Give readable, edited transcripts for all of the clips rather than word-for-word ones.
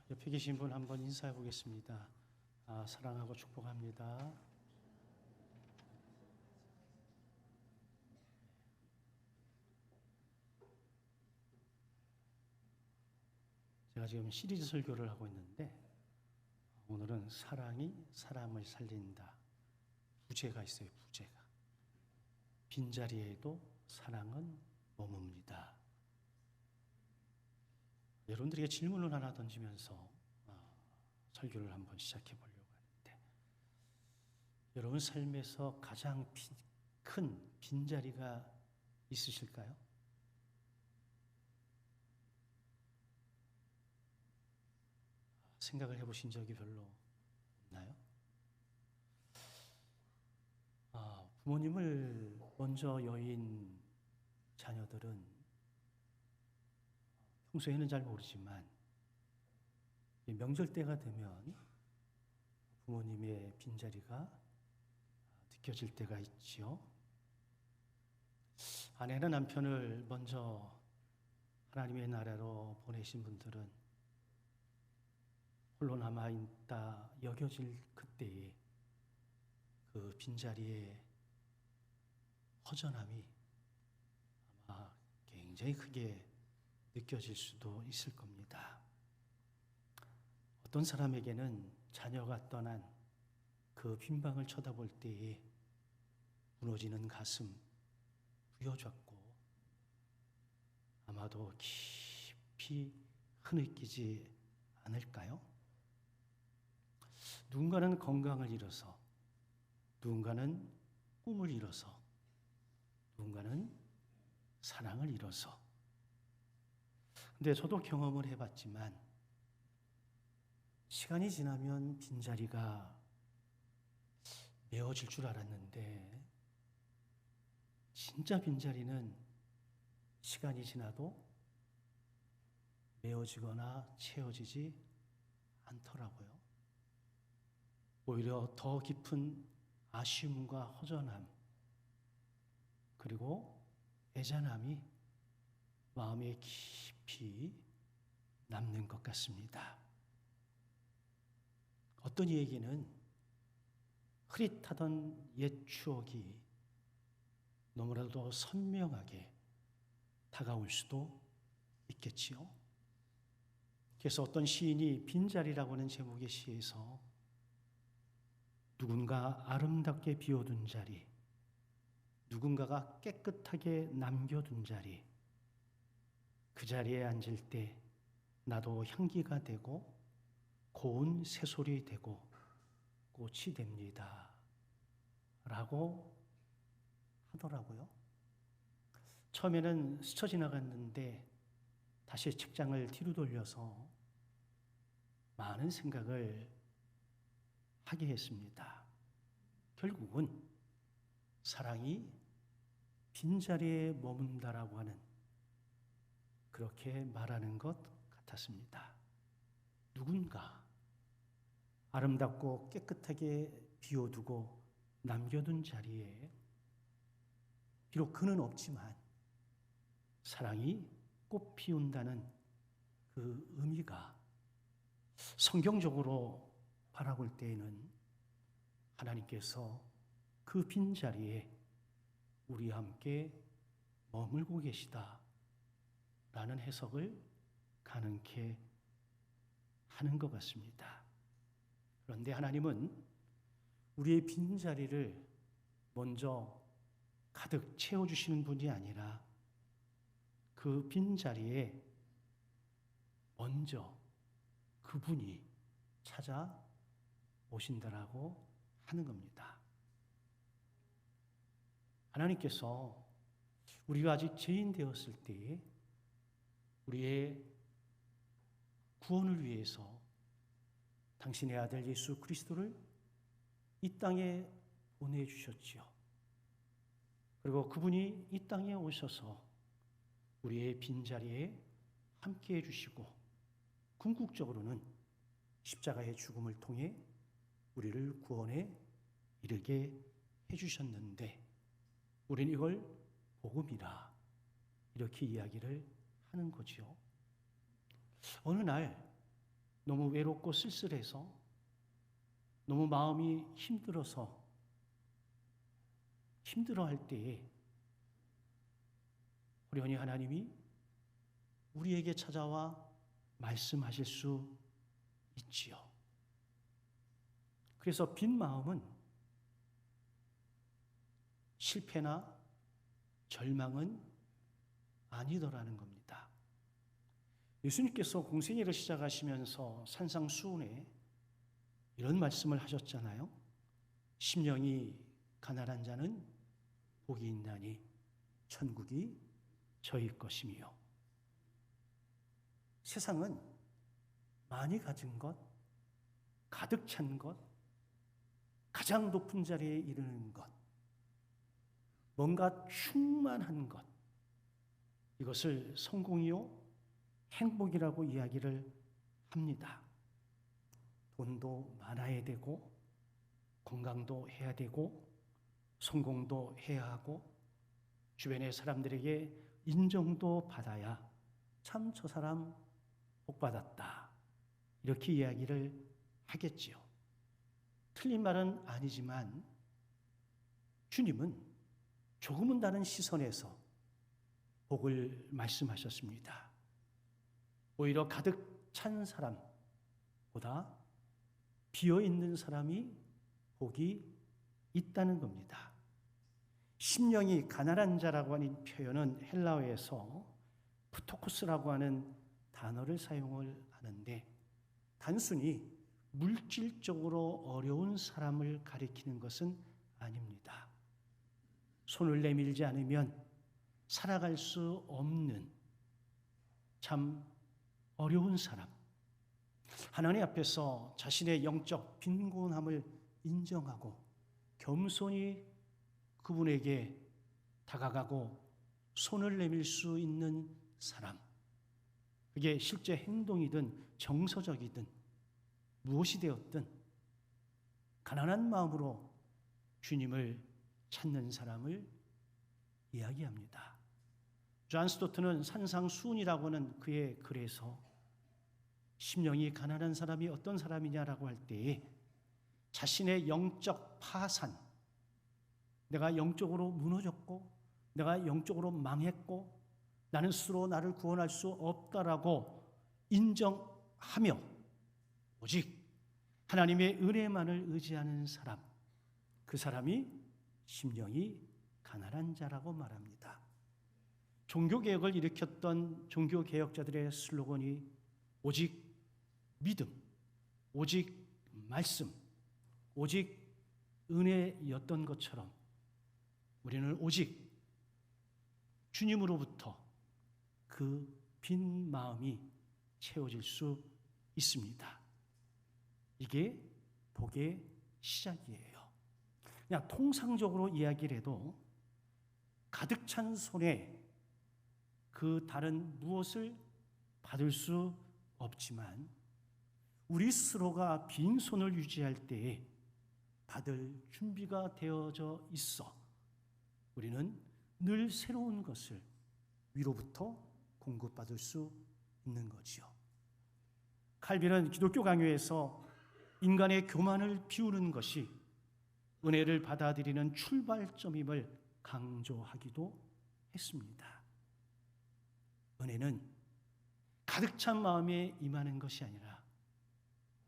옆에 계신 분 한번 인사해 보겠습니다. 사랑하고 축복합니다. 제가 지금 시리즈 설교를 하고 있는데 오늘은 사랑이 사람을 살린다. 부제가 있어요. 부제가. 빈자리에도 사랑은 머뭅니다. 여러분들에게 질문을 하나 던지면서 설교를 한번 시작해 보려고 하는데, 여러분 삶에서 가장 큰 빈자리가 있으실까요? 생각을 해보신 적이 별로 없나요? 부모님을 먼저 여인 자녀들은 평소에는 잘 모르지만 명절 때가 되면 부모님의 빈자리가 느껴질 때가 있지요. 아내는 남편을 먼저 하나님의 나라로 보내신 분들은 홀로 남아있다 여겨질 그때에 그 빈자리의 허전함이 아마 굉장히 크게 느껴질 수도 있을 겁니다. 어떤 사람에게는 자녀가 떠난 그 빈방을 쳐다볼 때에 무너지는 가슴 부여잡고 아마도 깊이 흐느끼지 않을까요? 누군가는 건강을 잃어서, 누군가는 꿈을 잃어서, 누군가는 사랑을 잃어서. 근데 저도 경험을 해봤지만 시간이 지나면 빈자리가 메워질 줄 알았는데 진짜 빈자리는 시간이 지나도 메워지거나 채워지지 않더라고요. 오히려 더 깊은 아쉬움과 허전함 그리고 애잔함이 마음에 깊이 남는 것 같습니다. 어떤 이에게는 흐릿하던 옛 추억이 너무나도 선명하게 다가올 수도 있겠지요. 그래서 어떤 시인이 빈자리라고 하는 제목의 시에서 누군가 아름답게 비워둔 자리, 누군가가 깨끗하게 남겨둔 자리, 그 자리에 앉을 때 나도 향기가 되고 고운 새소리 되고 꽃이 됩니다 라고 하더라고요. 처음에는 스쳐 지나갔는데 다시 책장을 뒤로 돌려서 많은 생각을 하게 했습니다. 결국은 사랑이 빈자리에 머문다라고 하는, 그렇게 말하는 것 같았습니다. 누군가 아름답고 깨끗하게 비워두고 남겨둔 자리에 비록 그는 없지만 사랑이 꽃 피운다는 그 의미가 성경적으로 바라볼 때에는 하나님께서 그 빈자리에 우리와 함께 머물고 계시다 라는 해석을 가능케 하는 것 같습니다. 그런데 하나님은 우리의 빈자리를 먼저 가득 채워주시는 분이 아니라 그 빈자리에 먼저 그분이 찾아오신다라고 하는 겁니다. 하나님께서 우리가 아직 죄인 되었을 때에 우리의 구원을 위해서 당신의 아들 예수 그리스도를 이 땅에 보내주셨지요. 그리고 그분이 이 땅에 오셔서 우리의 빈자리에 함께 해주시고 궁극적으로는 십자가의 죽음을 통해 우리를 구원에 이르게 해주셨는데 우리는 이걸 복음이라 이렇게 이야기를 하는 거지요. 어느 날 너무 외롭고 쓸쓸해서 너무 마음이 힘들어할 때에 호련히 하나님이 우리에게 찾아와 말씀하실 수 있지요. 그래서 빈 마음은 실패나 절망은 아니더라는 겁니다. 예수님께서 공생애를 시작하시면서 산상수훈에 이런 말씀을 하셨잖아요. 심령이 가난한 자는 복이 있나니 천국이 저희 것이며. 세상은 많이 가진 것, 가득 찬 것, 가장 높은 자리에 이르는 것, 뭔가 충만한 것, 이것을 성공이요 행복이라고 이야기를 합니다. 돈도 많아야 되고, 건강도 해야 되고, 성공도 해야 하고, 주변의 사람들에게 인정도 받아야 참 저 사람 복 받았다, 이렇게 이야기를 하겠지요. 틀린 말은 아니지만 주님은 조금은 다른 시선에서 복을 말씀하셨습니다. 오히려 가득 찬 사람보다 비어있는 사람이 복이 있다는 겁니다. 심령이 가난한 자라고 하는 표현은 헬라어에서 프토코스라고 하는 단어를 사용을 하는데, 단순히 물질적으로 어려운 사람을 가리키는 것은 아닙니다. 손을 내밀지 않으면 살아갈 수 없는 참 어려운 사람, 하나님 앞에서 자신의 영적 빈곤함을 인정하고 겸손히 그분에게 다가가고 손을 내밀 수 있는 사람, 그게 실제 행동이든 정서적이든 무엇이 되었든 가난한 마음으로 주님을 찾는 사람을 이야기합니다. 존 스토트는 산상수훈이라고 하는 그의 글에서 심령이 가난한 사람이 어떤 사람이냐라고 할 때에 자신의 영적 파산, 내가 영적으로 무너졌고 내가 영적으로 망했고 나는 스스로 나를 구원할 수 없다라고 인정하며 오직 하나님의 은혜만을 의지하는 사람, 그 사람이 심령이 가난한 자라고 말합니다. 종교개혁을 일으켰던 종교개혁자들의 슬로건이 오직 믿음, 오직 말씀, 오직 은혜였던 것처럼 우리는 오직 주님으로부터 그 빈 마음이 채워질 수 있습니다. 이게 복의 시작이에요. 그냥 통상적으로 이야기를 해도 가득 찬 손에 그 다른 무엇을 받을 수 없지만 우리 스스로가 빈손을 유지할 때에 받을 준비가 되어져 있어 우리는 늘 새로운 것을 위로부터 공급받을 수 있는 거지요. 칼빈은 기독교 강요에서 인간의 교만을 비우는 것이 은혜를 받아들이는 출발점임을 강조하기도 했습니다. 은혜는 가득 찬 마음에 임하는 것이 아니라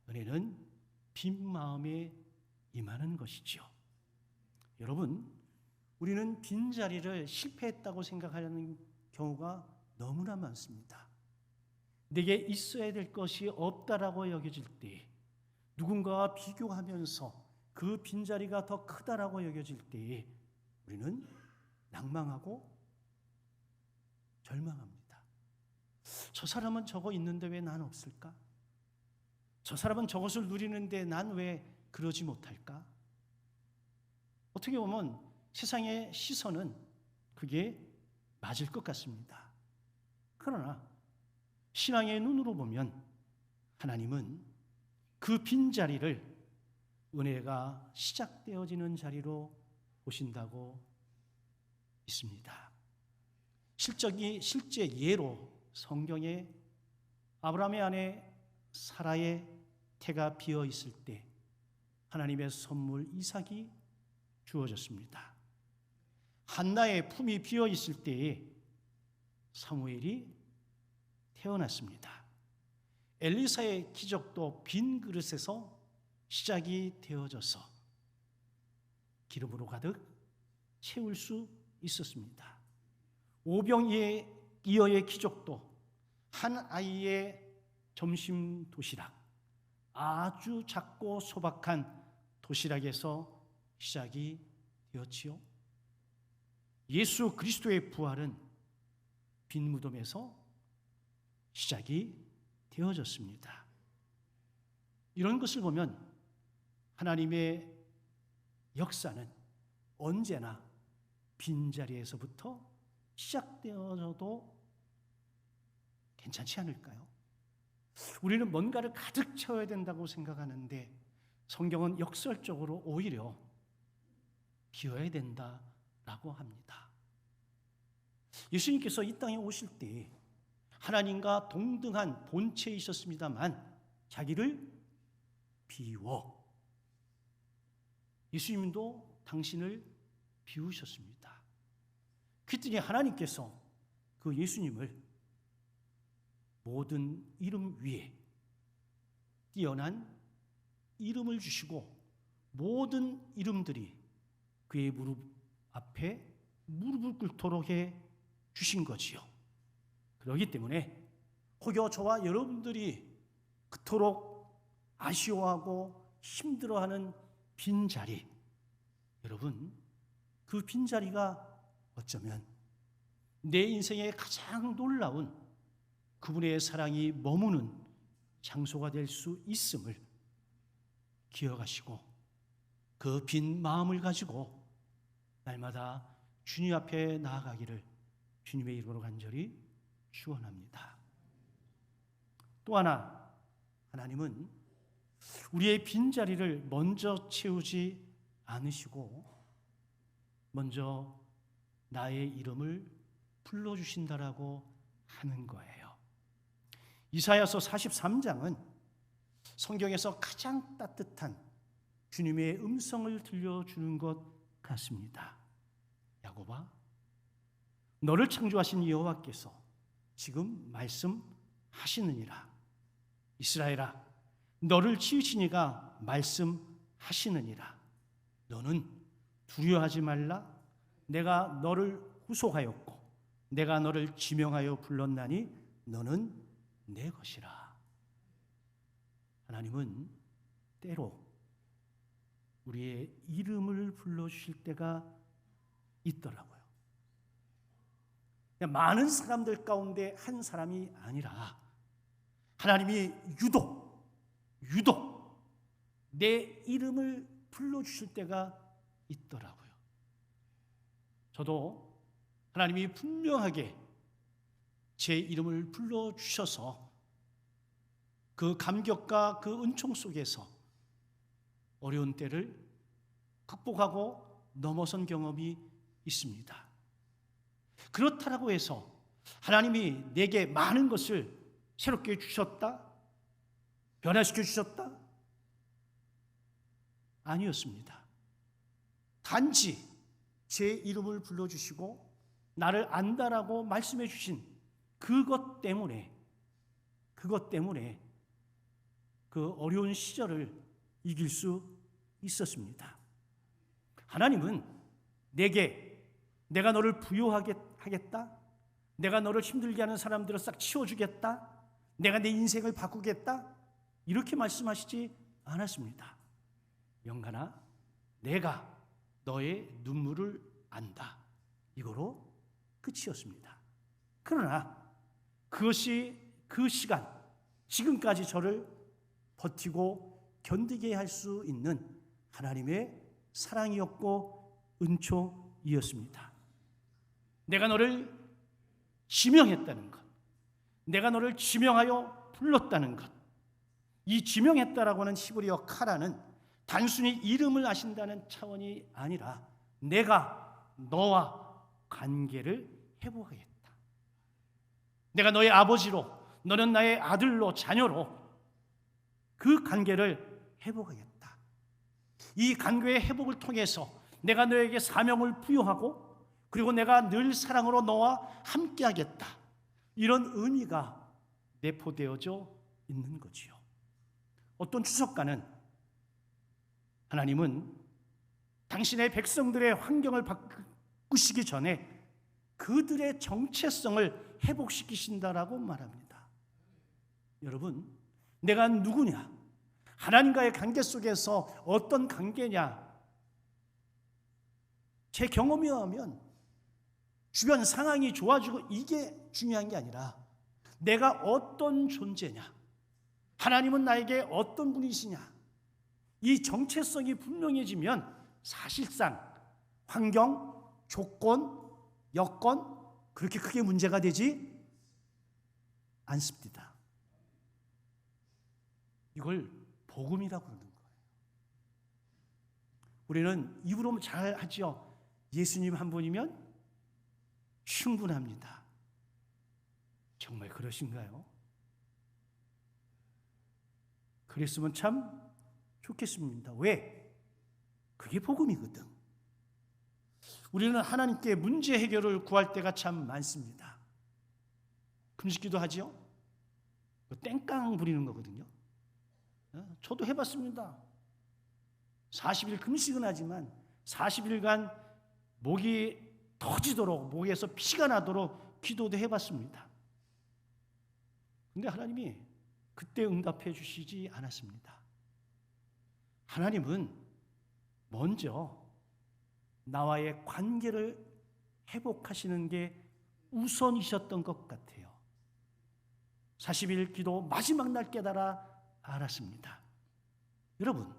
은혜는 빈 마음에 임하는 것이지요. 여러분, 우리는 빈자리를 실패했다고 생각하는 경우가 너무나 많습니다. 내게 있어야 될 것이 없다라고 여겨질 때, 누군가와 비교하면서 그 빈자리가 더 크다라고 여겨질 때에 우리는 낭망하고 절망합니다. 저 사람은 저거 있는데 왜 난 없을까? 저 사람은 저것을 누리는데 난 왜 그러지 못할까? 어떻게 보면 세상의 시선은 그게 맞을 것 같습니다. 그러나 신앙의 눈으로 보면 하나님은 그 빈자리를 은혜가 시작되어지는 자리로 보신다고 있습니다. 실제 예로 성경에 아브라함의 아내 사라의 태가 비어 있을 때 하나님의 선물 이삭이 주어졌습니다. 한나의 품이 비어 있을 때에 사무엘이 태어났습니다. 엘리사의 기적도 빈 그릇에서 시작이 되어져서 기름으로 가득 채울 수 있었습니다. 오병이어의 기적도 한 아이의 점심 도시락, 아주 작고 소박한 도시락에서 시작이 되었지요. 예수 그리스도의 부활은 빈 무덤에서 시작이 되어졌습니다. 이런 것을 보면 하나님의 역사는 언제나 빈자리에서부터 시작되어져도 괜찮지 않을까요? 우리는 뭔가를 가득 채워야 된다고 생각하는데 성경은 역설적으로 오히려 비워야 된다라고 합니다. 예수님께서 이 땅에 오실 때 하나님과 동등한 본체이셨습니다만 자기를 비워 예수님도 당신을 비우셨습니다. 그랬더니 하나님께서 그 예수님을 모든 이름 위에 뛰어난 이름을 주시고 모든 이름들이 그의 무릎 앞에 무릎을 꿇도록 해 주신 거지요. 그렇기 때문에 혹여 저와 여러분들이 그토록 아쉬워하고 힘들어하는 빈자리, 여러분 그 빈자리가 어쩌면 내 인생의 가장 놀라운 그분의 사랑이 머무는 장소가 될 수 있음을 기억하시고 그 빈 마음을 가지고 날마다 주님 앞에 나아가기를 주님의 이름으로 간절히 축원합니다. 또 하나, 하나님은 우리의 빈자리를 먼저 채우지 않으시고 먼저 나의 이름을 불러주신다라고 하는 거예요. 이사야서 43장은 성경에서 가장 따뜻한 주님의 음성을 들려주는 것 같습니다. 야곱아, 너를 창조하신 여호와께서 지금 말씀하시느니라. 이스라엘아, 너를 지으신 이가 말씀하시느니라. 너는 두려워하지 말라. 내가 너를 후속하였고 내가 너를 지명하여 불렀나니 너는 내 것이라. 하나님은 때로 우리의 이름을 불러주실 때가 있더라고요. 많은 사람들 가운데 한 사람이 아니라 하나님이 유독 내 이름을 불러주실 때가 있더라고요. 저도 하나님이 분명하게 제 이름을 불러주셔서 그 감격과 그 은총 속에서 어려운 때를 극복하고 넘어선 경험이 있습니다. 그렇다고 해서 하나님이 내게 많은 것을 새롭게 주셨다? 변화시켜 주셨다? 아니었습니다. 단지 제 이름을 불러주시고 나를 안다라고 말씀해 주신 그것 때문에 그 어려운 시절을 이길 수 있었습니다. 하나님은 내가 너를 부요하겠다, 내가 너를 힘들게 하는 사람들을 싹 치워주겠다, 내가 내 인생을 바꾸겠다, 이렇게 말씀하시지 않았습니다. 영간아, 내가 너의 눈물을 안다, 이거로 끝이었습니다. 그러나 그것이 그 시간, 지금까지 저를 버티고 견디게 할 수 있는 하나님의 사랑이었고 은총이었습니다. 내가 너를 지명했다는 것, 내가 너를 지명하여 불렀다는 것, 이 지명했다라고 하는 히브리어 카라는 단순히 이름을 아신다는 차원이 아니라 내가 너와 관계를 회복하겠다. 내가 너의 아버지로, 너는 나의 아들로, 자녀로 그 관계를 회복하겠다. 이 관계의 회복을 통해서 내가 너에게 사명을 부여하고 그리고 내가 늘 사랑으로 너와 함께하겠다. 이런 의미가 내포되어져 있는 거지요. 어떤 주석가는 하나님은 당신의 백성들의 환경을 바꾸시기 전에 그들의 정체성을 회복시키신다라고 말합니다. 여러분, 내가 누구냐? 하나님과의 관계 속에서 어떤 관계냐? 제 경험에 의하면 주변 상황이 좋아지고 이게 중요한 게 아니라 내가 어떤 존재냐? 하나님은 나에게 어떤 분이시냐? 이 정체성이 분명해지면 사실상 환경, 조건, 여건 그렇게 크게 문제가 되지 않습니다. 이걸 복음이라고 그러는 거예요. 우리는 입으로 잘 하죠. 예수님 한 분이면 충분합니다. 정말 그러신가요? 그랬으면 참 좋겠습니다. 왜? 그게 복음이거든. 우리는 하나님께 문제 해결을 구할 때가 참 많습니다. 금식기도 하죠. 땡깡 부리는 거거든요. 저도 해봤습니다. 40일 금식은 하지만 40일간 목이 터지도록 목에서 피가 나도록 기도도 해봤습니다. 근데 하나님이 그때 응답해 주시지 않았습니다. 하나님은 먼저 나와의 관계를 회복하시는 게 우선이셨던 것 같아요. 40일 기도 마지막 날 깨달아 알았습니다. 여러분,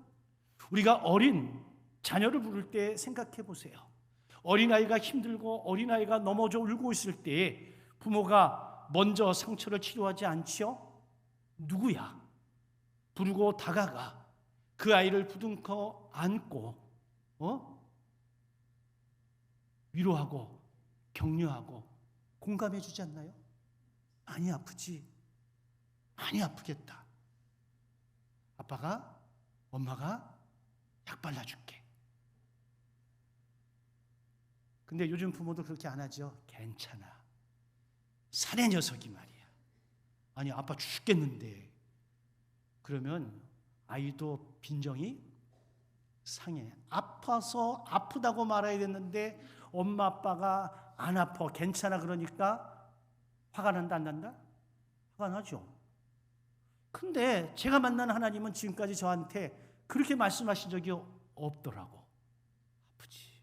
우리가 어린 자녀를 부를 때 생각해 보세요. 어린아이가 힘들고 어린아이가 넘어져 울고 있을 때 부모가 먼저 상처를 치료하지 않지요? 누구야? 부르고 다가가 그 아이를 부둥켜 안고 위로하고 격려하고 공감해 주지 않나요? 많이 아프지? 많이 아프겠다. 아빠가, 엄마가 약 발라줄게. 근데 요즘 부모도 그렇게 안 하죠. 괜찮아. 사내 녀석이 말이야. 아니, 아빠 죽겠는데. 그러면 아이도 빈정이 상해. 아파서 아프다고 말해야 됐는데 엄마 아빠가 안 아파, 괜찮아 그러니까 화가 난다 안 난다? 화가 나죠. 근데 제가 만난 하나님은 지금까지 저한테 그렇게 말씀하신 적이 없더라고. 아프지,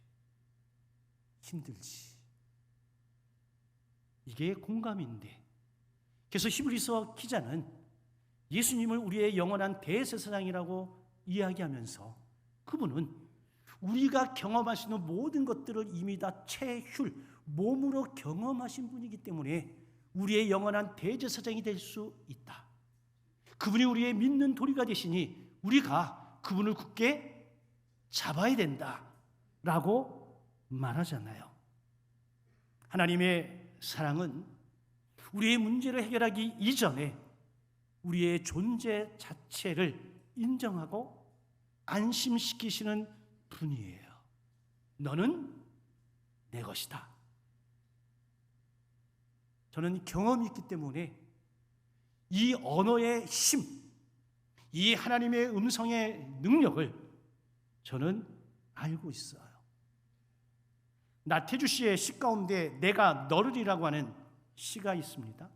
힘들지. 이게 공감인데. 그래서 히브리서 기자는 예수님을 우리의 영원한 대제사장이라고 이야기하면서 그분은 우리가 경험할 수 있는 모든 것들을 이미 다 체휼, 몸으로 경험하신 분이기 때문에 우리의 영원한 대제사장이 될 수 있다. 그분이 우리의 믿는 도리가 되시니 우리가 그분을 굳게 잡아야 된다라고 말하잖아요. 하나님의 사랑은 우리의 문제를 해결하기 이전에 우리의 존재 자체를 인정하고 안심시키시는 분이에요. 너는 내 것이다. 저는 경험이 있기 때문에 이 언어의 힘, 이 하나님의 음성의 능력을 저는 알고 있어요. 나태주 씨의 시 가운데 내가 너를이라고 하는 시가 있습니다.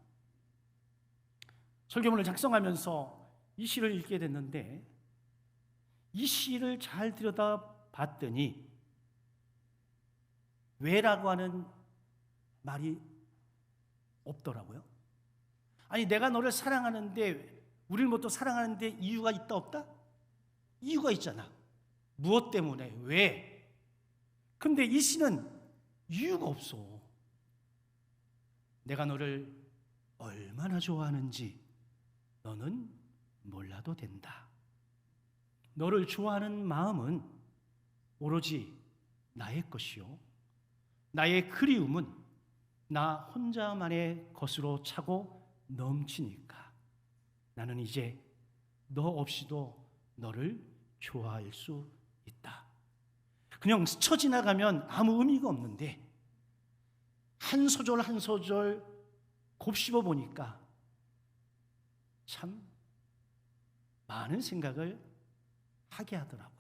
설교문을 작성하면서 이 시를 읽게 됐는데 이 시를 잘 들여다봤더니 왜라고 하는 말이 없더라고요. 아니, 내가 너를 사랑하는데 우리를 뭐 또 사랑하는데 이유가 있다 없다? 이유가 있잖아. 무엇 때문에? 왜? 근데 이 시는 이유가 없어. 내가 너를 얼마나 좋아하는지 너는 몰라도 된다. 너를 좋아하는 마음은 오로지 나의 것이요, 나의 그리움은 나 혼자만의 것으로 차고 넘치니까 나는 이제 너 없이도 너를 좋아할 수 있다. 그냥 스쳐 지나가면 아무 의미가 없는데 한 소절 한 소절 곱씹어 보니까 참 많은 생각을 하게 하더라고요.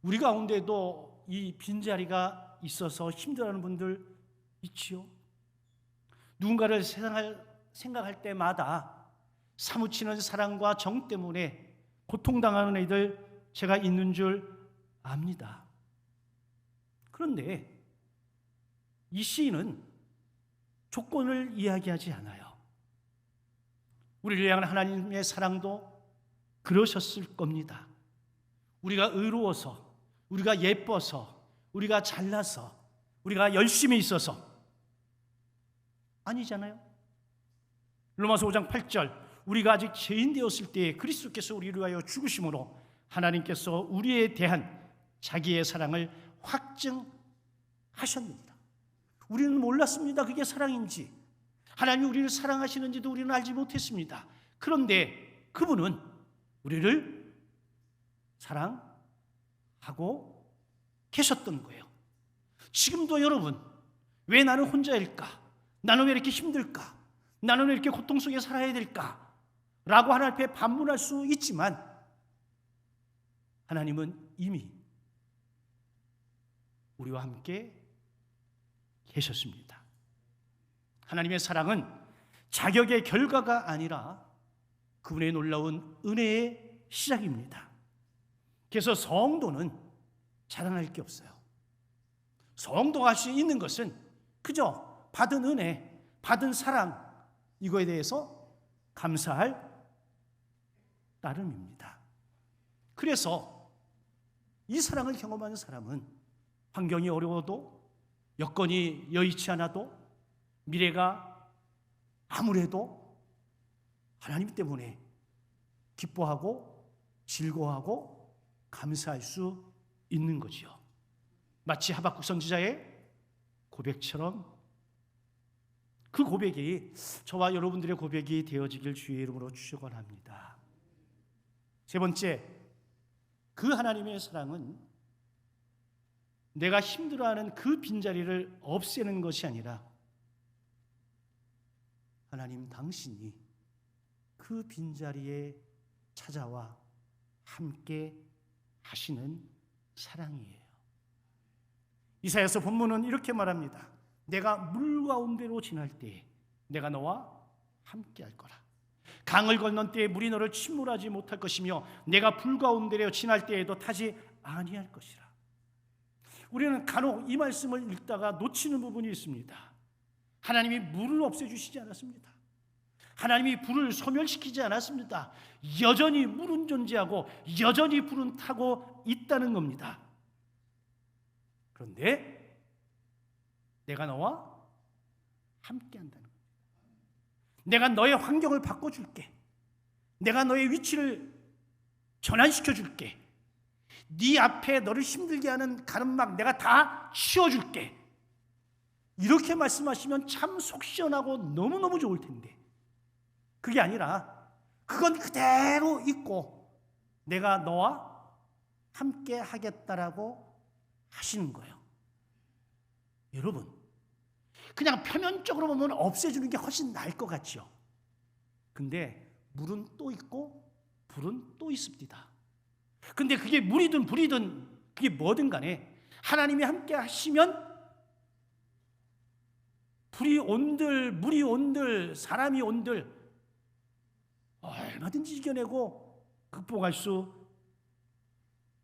우리 가운데도 이 빈자리가 있어서 힘들어하는 분들 있지요. 누군가를 생각할 때마다 사무치는 사랑과 정 때문에 고통당하는 애들 제가 있는 줄 압니다. 그런데 이 시인은 조건을 이야기하지 않아요. 우리를 향한 하나님의 사랑도 그러셨을 겁니다. 우리가 의로워서, 우리가 예뻐서, 우리가 잘나서, 우리가 열심히 있어서 아니잖아요. 로마서 5장 8절, 우리가 아직 죄인 되었을 때에 그리스도께서 우리를 위하여 죽으심으로 하나님께서 우리에 대한 자기의 사랑을 확증하셨습니다. 우리는 몰랐습니다. 그게 사랑인지, 하나님이 우리를 사랑하시는지도 우리는 알지 못했습니다. 그런데 그분은 우리를 사랑하고 계셨던 거예요. 지금도 여러분, 왜 나는 혼자일까? 나는 왜 이렇게 힘들까? 나는 왜 이렇게 고통 속에 살아야 될까? 라고 하나님 앞에 반문할 수 있지만 하나님은 이미 우리와 함께 계셨습니다. 하나님의 사랑은 자격의 결과가 아니라 그분의 놀라운 은혜의 시작입니다. 그래서 성도는 자랑할 게 없어요. 성도가 할 수 있는 것은 그저 받은 은혜, 받은 사랑, 이거에 대해서 감사할 따름입니다. 그래서 이 사랑을 경험하는 사람은 환경이 어려워도, 여건이 여의치 않아도, 미래가 아무래도 하나님 때문에 기뻐하고 즐거워하고 감사할 수 있는 거지요. 마치 하박국 선지자의 고백처럼 그 고백이 저와 여러분들의 고백이 되어지길 주의 이름으로 축원합니다. 세 번째, 그 하나님의 사랑은 내가 힘들어하는 그 빈자리를 없애는 것이 아니라 하나님 당신이 그 빈자리에 찾아와 함께 하시는 사랑이에요. 이사야서 본문은 이렇게 말합니다. 내가 물 가운데로 지날 때에 내가 너와 함께 할 거라. 강을 건넌 때에 물이 너를 침몰하지 못할 것이며 내가 불 가운데로 지날 때에도 타지 아니할 것이라. 우리는 간혹 이 말씀을 읽다가 놓치는 부분이 있습니다. 하나님이 물을 없애주시지 않았습니다. 하나님이 불을 소멸시키지 않았습니다. 여전히 물은 존재하고 여전히 불은 타고 있다는 겁니다. 그런데 내가 너와 함께 한다는 겁니다. 내가 너의 환경을 바꿔줄게. 내가 너의 위치를 전환시켜줄게. 네 앞에 너를 힘들게 하는 가름막 내가 다 치워줄게. 이렇게 말씀하시면 참 속 시원하고 너무너무 좋을 텐데 그게 아니라 그건 그대로 있고 내가 너와 함께 하겠다라고 하시는 거예요. 여러분, 그냥 표면적으로 보면 없애주는 게 훨씬 나을 것 같죠. 근데 물은 또 있고 불은 또 있습니다. 근데 그게 물이든 불이든 그게 뭐든 간에 하나님이 함께 하시면 불이 온들 물이 온들 사람이 온들 얼마든지 이겨내고 극복할 수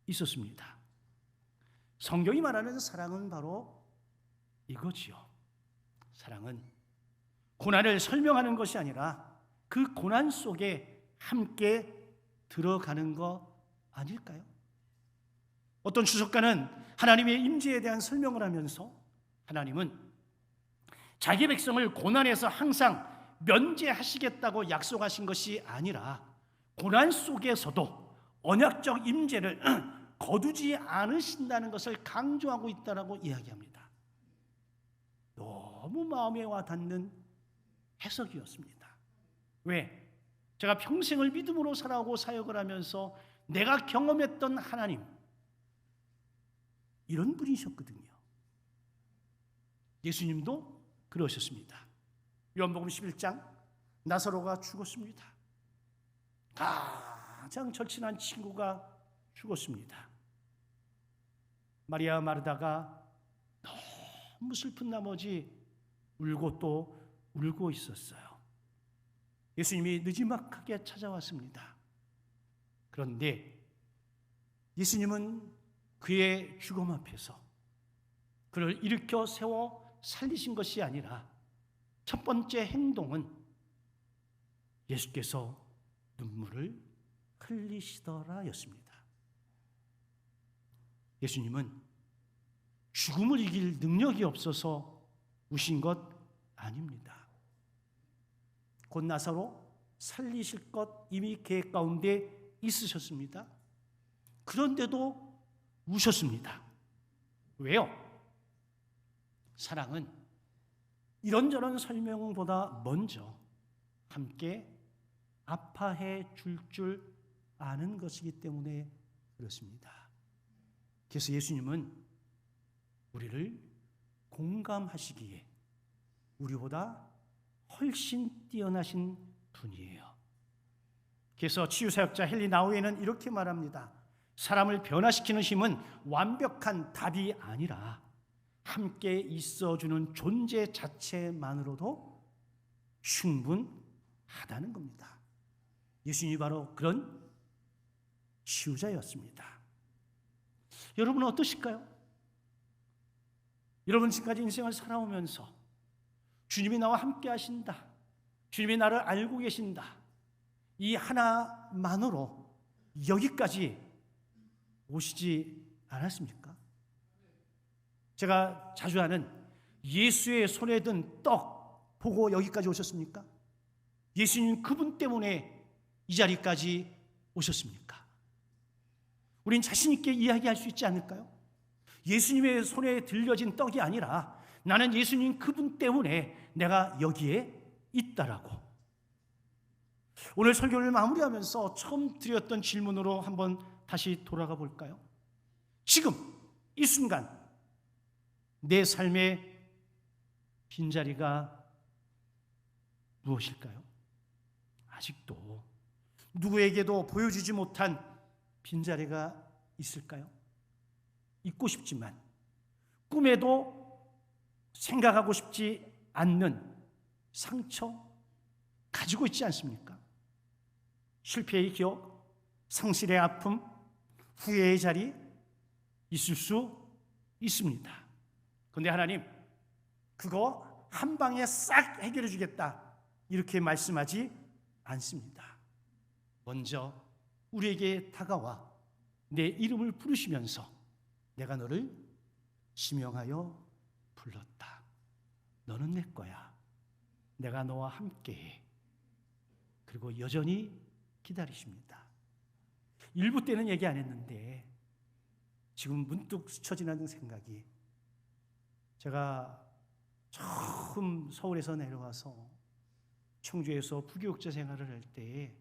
있었습니다. 성경이 말하는 사랑은 바로 이거지요. 사랑은 고난을 설명하는 것이 아니라 그 고난 속에 함께 들어가는 거 아닐까요? 어떤 주석가는 하나님의 임재에 대한 설명을 하면서 하나님은 자기 백성을 고난에서 항상 면제하시겠다고 약속하신 것이 아니라 고난 속에서도 언약적 임재를 거두지 않으신다는 것을 강조하고 있다고 이야기합니다. 너무 마음에 와닿는 해석이었습니다. 왜? 제가 평생을 믿음으로 살아오고 사역을 하면서 내가 경험했던 하나님, 이런 분이셨거든요. 예수님도 그러셨습니다. 요한복음 11장, 나사로가 죽었습니다. 가장 절친한 친구가 죽었습니다. 마리아 마르다가 너무 슬픈 나머지 울고 또 울고 있었어요. 예수님이 느지막하게 찾아왔습니다. 그런데 예수님은 그의 죽음 앞에서 그를 일으켜 세워 살리신 것이 아니라 첫 번째 행동은 예수께서 눈물을 흘리시더라 였습니다. 예수님은 죽음을 이길 능력이 없어서 우신 것 아닙니다. 곧 나사로 살리실 것 이미 계획 가운데 있으셨습니다. 그런데도 우셨습니다. 왜요? 사랑은 이런저런 설명보다 먼저 함께 아파해 줄 아는 것이기 때문에 그렇습니다. 그래서 예수님은 우리를 공감하시기에 우리보다 훨씬 뛰어나신 분이에요. 그래서 치유사역자 헨리 나우에는 이렇게 말합니다. 사람을 변화시키는 힘은 완벽한 답이 아니라 함께 있어주는 존재 자체만으로도 충분하다는 겁니다. 예수님이 바로 그런 치유자였습니다. 여러분은 어떠실까요? 여러분 지금까지 인생을 살아오면서 주님이 나와 함께 하신다, 주님이 나를 알고 계신다, 이 하나만으로 여기까지 오시지 않았습니까? 제가 자주 하는 예수의 손에 든 떡 보고 여기까지 오셨습니까? 예수님 그분 때문에 이 자리까지 오셨습니까? 우린 자신 있게 이야기할 수 있지 않을까요? 예수님의 손에 들려진 떡이 아니라 나는 예수님 그분 때문에 내가 여기에 있다라고. 오늘 설교를 마무리하면서 처음 드렸던 질문으로 한번 다시 돌아가 볼까요? 지금 이 순간 내 삶의 빈자리가 무엇일까요? 아직도 누구에게도 보여주지 못한 빈자리가 있을까요? 있고 싶지만 꿈에도 생각하고 싶지 않는 상처 가지고 있지 않습니까? 실패의 기억, 상실의 아픔, 후회의 자리 있을 수 있습니다. 그런데 하나님 그거 한 방에 싹 해결해 주겠다 이렇게 말씀하지 않습니다. 먼저 우리에게 다가와 내 이름을 부르시면서 내가 너를 지명하여 불렀다. 너는 내 거야. 내가 너와 함께해. 그리고 여전히 기다리십니다. 일부 때는 얘기 안 했는데 지금 문득 스쳐 지나는 생각이, 제가 처음 서울에서 내려와서 청주에서 부교육자 생활을 할 때에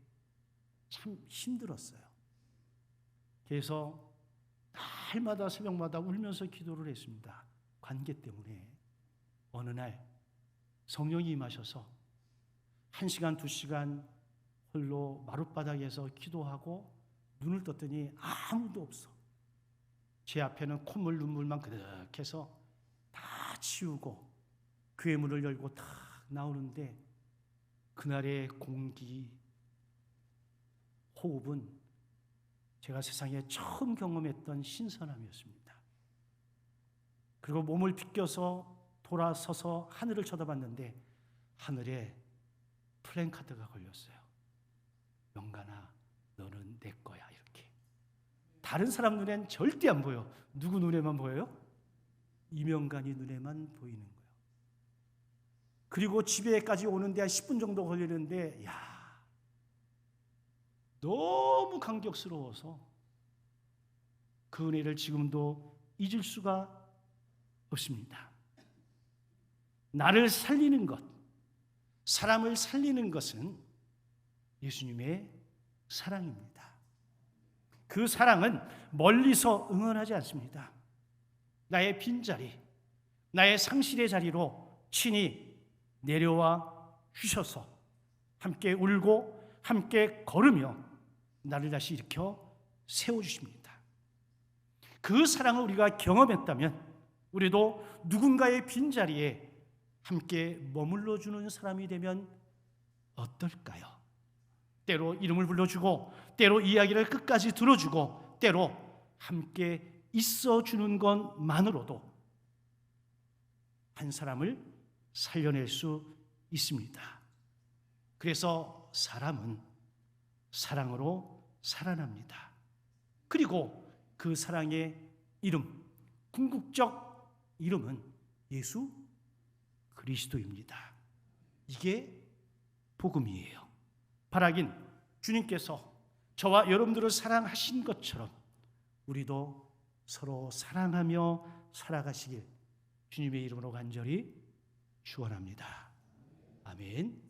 참 힘들었어요. 그래서 날마다 새벽마다 울면서 기도를 했습니다. 관계 때문에. 어느 날 성령이 임하셔서 1시간, 2시간 홀로 마룻바닥에서 기도하고 눈을 떴더니 아무도 없어. 제 앞에는 콧물 눈물만 그득해서 다 치우고 교회 문을 열고 탁 나오는데 그날의 공기, 호흡은 제가 세상에 처음 경험했던 신선함이었습니다. 그리고 몸을 비껴서 돌아서서 하늘을 쳐다봤는데 하늘에 플랜카드가 걸렸어요. 영간아, 너는 내 거야. 이렇게. 다른 사람 눈엔 절대 안 보여. 누구 눈에만 보여요? 이명간이 눈에만 보이는 거예요. 그리고 집에까지 오는데 한 10분 정도 걸리는데 너무 감격스러워서 그 은혜를 지금도 잊을 수가 없습니다. 나를 살리는 것, 사람을 살리는 것은 예수님의 사랑입니다. 그 사랑은 멀리서 응원하지 않습니다. 나의 빈자리, 나의 상실의 자리로 친히 내려와 주셔서 함께 울고 함께 걸으며 나를 다시 일으켜 세워주십니다. 그 사랑을 우리가 경험했다면 우리도 누군가의 빈자리에 함께 머물러주는 사람이 되면 어떨까요? 때로 이름을 불러주고 때로 이야기를 끝까지 들어주고 때로 함께 있어주는 것만으로도 한 사람을 살려낼 수 있습니다. 그래서 사람은 사랑으로 살아납니다. 그리고 그 사랑의 이름, 궁극적 이름은 예수 그리스도입니다. 이게 복음이에요. 바라긴 주님께서 저와 여러분들을 사랑하신 것처럼 우리도 서로 사랑하며 살아가시길 주님의 이름으로 간절히 축원합니다. 아멘.